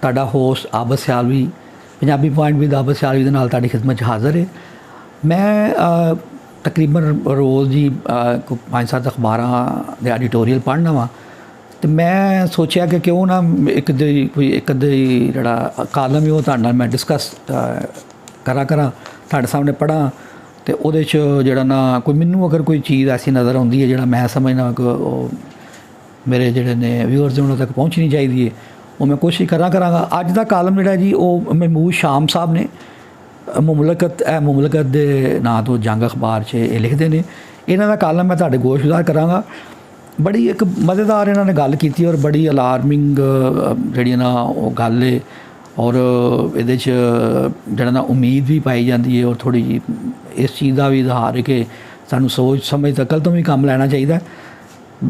ਤੁਹਾਡਾ host Abid Sialvi Punjabi point with Abid Sialvi ਦੇ ਨਾਲ ਤੁਹਾਡੀ ਖਿਦਮਤ 'ਚ ਹਾਜ਼ਰ ਹੈ। ਮੈਂ ਤਕਰੀਬਨ ਰੋਜ਼ ਜੀ 5-7 ਅਖਬਾਰਾਂ ਦੇ ਐਡੀਟੋਰੀਅਲ ਪੜ੍ਹਨਾ ਵਾ ਅਤੇ ਮੈਂ ਸੋਚਿਆ ਕਿ ਕਿਉਂ ਨਾ ਇੱਕ ਅੱਧੀ ਜਿਹੜਾ ਕਾਲਮ ਹੈ ਉਹ ਤੁਹਾਡੇ ਨਾਲ ਮੈਂ ਡਿਸਕਸ ਕਰਾਂ ਤੁਹਾਡੇ ਸਾਹਮਣੇ ਪੜ੍ਹਾਂ ਅਤੇ ਉਹਦੇ 'ਚ ਜਿਹੜਾ ਨਾ ਕੋਈ ਮੈਨੂੰ ਅਗਰ ਕੋਈ ਚੀਜ਼ ਐਸੀ ਨਜ਼ਰ ਆਉਂਦੀ ਹੈ ਜਿਹੜਾ ਮੈਂ ਸਮਝਦਾ ਕਿ ਉਹ ਮੇਰੇ ਜਿਹੜੇ ਨੇ ਵਿਊਅਰਸ ਉਹਨਾਂ ਤੱਕ ਪਹੁੰਚਣੀ ਚਾਹੀਦੀ ਹੈ ਉਹ ਮੈਂ ਕੋਸ਼ਿਸ਼ ਕਰਾਂਗਾ। ਅੱਜ ਦਾ ਕਾਲਮ ਜਿਹੜਾ ਜੀ ਉਹ ਮਹਿਮੂਦ ਸ਼ਾਮ ਸਾਹਿਬ ਨੇ ਮੁਮਲਕਤ ਦੇ ਨਾਂ ਤੋਂ ਜੰਗ ਅਖਬਾਰ 'ਚ ਇਹ ਲਿਖਦੇ ਨੇ। ਇਹਨਾਂ ਦਾ ਕਾਲਮ ਮੈਂ ਤੁਹਾਡੇ ਗੋਸ਼ਗੁਜ਼ਾਰ ਕਰਾਂਗਾ। ਬੜੀ ਇੱਕ ਮਜ਼ੇਦਾਰ ਇਹਨਾਂ ਨੇ ਗੱਲ ਕੀਤੀ ਔਰ ਬੜੀ ਅਲਾਰਮਿੰਗ ਜਿਹੜੀ ਨਾ ਉਹ ਗੱਲ ਹੈ ਔਰ ਇਹਦੇ 'ਚ ਜਿਹੜਾ ਨਾ ਉਮੀਦ ਵੀ ਪਾਈ ਜਾਂਦੀ ਹੈ ਔਰ ਥੋੜ੍ਹੀ ਜਿਹੀ ਇਸ ਚੀਜ਼ ਦਾ ਵੀ ਇਜ਼ਹਾਰ ਹੈ ਕਿ ਸਾਨੂੰ ਸੋਚ ਸਮਝ ਅਕਲ ਤੋਂ ਵੀ ਕੰਮ ਲੈਣਾ ਚਾਹੀਦਾ।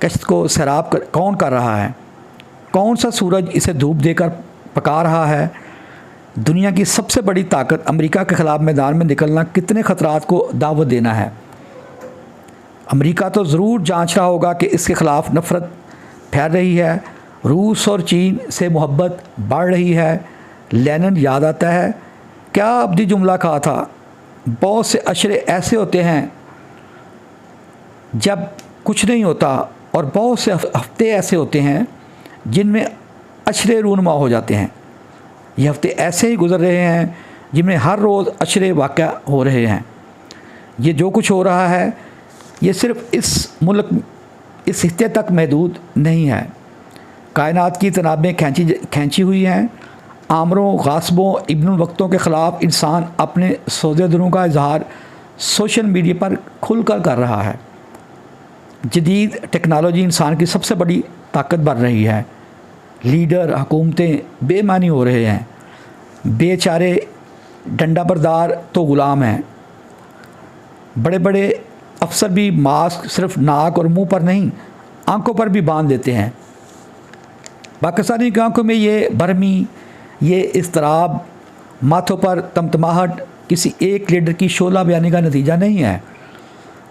کشت کو سیراب کون کر رہا ہے؟ کون سا سورج اسے دھوپ دے کر پکا رہا ہے؟ دنیا کی سب سے بڑی طاقت امریکہ کے خلاف میدان میں نکلنا کتنے خطرات کو دعوت دینا ہے؟ امریکہ تو ضرور جانچ رہا ہوگا کہ اس کے خلاف نفرت پھیل رہی ہے، روس اور چین سے محبت بڑھ رہی ہے۔ لینن یاد آتا ہے، کیا ابدی جملہ کہا تھا، بہت سے عشرے ایسے ہوتے ہیں جب کچھ نہیں ہوتا، اور بہت سے ہفتے ایسے ہوتے ہیں جن میں عشرے رونما ہو جاتے ہیں۔ یہ ہفتے ایسے ہی گزر رہے ہیں جن میں ہر روز عشرے واقع ہو رہے ہیں۔ یہ جو کچھ ہو رہا ہے یہ صرف اس ملک اس خطے تک محدود نہیں ہے۔ کائنات کی تنابیں کھینچی ہوئی ہیں۔ آمروں، غاصبوں، ابن الوقتوں کے خلاف انسان اپنے سودے دلوں کا اظہار سوشل میڈیا پر کھل کر رہا ہے۔ جدید ٹیکنالوجی انسان کی سب سے بڑی طاقت بن رہی ہے۔ لیڈر، حکومتیں بے معنی ہو رہے ہیں، بے چارے ڈنڈا بردار تو غلام ہیں۔ بڑے بڑے افسر بھی ماسک صرف ناک اور منہ پر نہیں، آنکھوں پر بھی باندھ دیتے ہیں۔ پاکستانی کی آنکھوں میں یہ برہمی، یہ اضطراب، ماتھوں پر تمتماہٹ کسی ایک لیڈر کی شعلہ بیانی کا نتیجہ نہیں ہے۔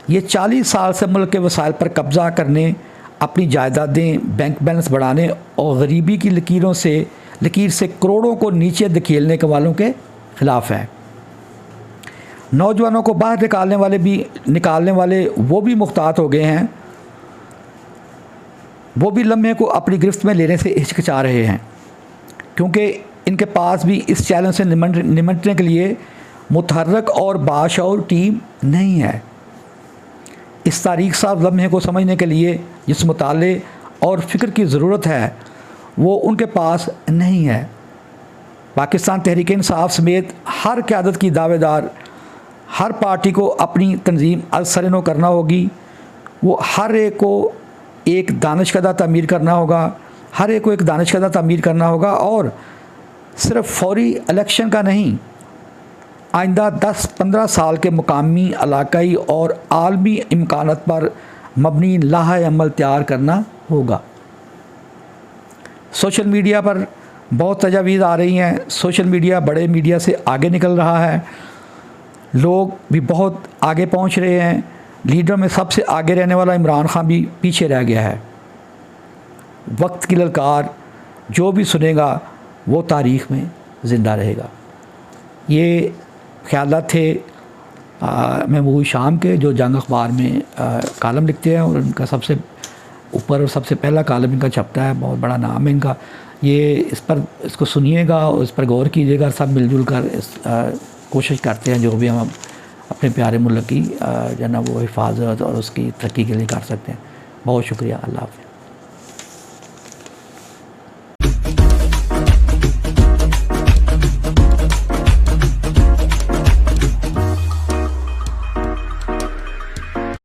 یہ 40 سال سے ملک کے وسائل پر قبضہ کرنے، اپنی جائیدادیں، بینک بیلنس بڑھانے اور غریبی کی لکیر سے کروڑوں کو نیچے دھکیلنے کے والوں کے خلاف ہے۔ نوجوانوں کو باہر نکالنے والے وہ بھی محتاط ہو گئے ہیں، وہ بھی لمحے کو اپنی گرفت میں لینے سے ہچکچا رہے ہیں، کیونکہ ان کے پاس بھی اس چیلنج سے نمٹنے کے لیے متحرک اور باشعور ٹیم نہیں ہے۔ اس تاریخ ساز لمحے کو سمجھنے کے لیے جس مطالعے اور فکر کی ضرورت ہے وہ ان کے پاس نہیں ہے۔ پاکستان تحریک انصاف سمیت ہر قیادت کی دعوے دار، ہر پارٹی کو اپنی تنظیم از سر نو کرنا ہوگی۔ وہ ہر ایک کو ایک دانشکدہ تعمیر کرنا ہوگا، ہر ایک کو ایک دانشکدہ تعمیر کرنا ہوگا، اور صرف فوری الیکشن کا نہیں، آئندہ 10-15 سال کے مقامی، علاقائی اور عالمی امکانات پر مبنی لائحہ عمل تیار کرنا ہوگا۔ سوشل میڈیا پر بہت تجاویز آ رہی ہیں، سوشل میڈیا بڑے میڈیا سے آگے نکل رہا ہے، لوگ بھی بہت آگے پہنچ رہے ہیں۔ لیڈر میں سب سے آگے رہنے والا عمران خان بھی پیچھے رہ گیا ہے۔ وقت کی للکار جو بھی سنے گا وہ تاریخ میں زندہ رہے گا۔ یہ خیالات تھے محمود شام کے، جو جنگ اخبار میں کالم لکھتے ہیں، اور ان کا سب سے اوپر اور سب سے پہلا کالم ان کا چھپتا ہے، بہت بڑا نام ہے ان کا۔ یہ اس کو سنیے گا اور اس پر غور کیجیے گا، سب مل جل کر کوشش کرتے ہیں جو بھی ہم اپنے پیارے ملک کی جو ہے نا وہ حفاظت اور اس کی ترقی کے لیے کر سکتے ہیں۔ بہت شکریہ، اللہ حافظ۔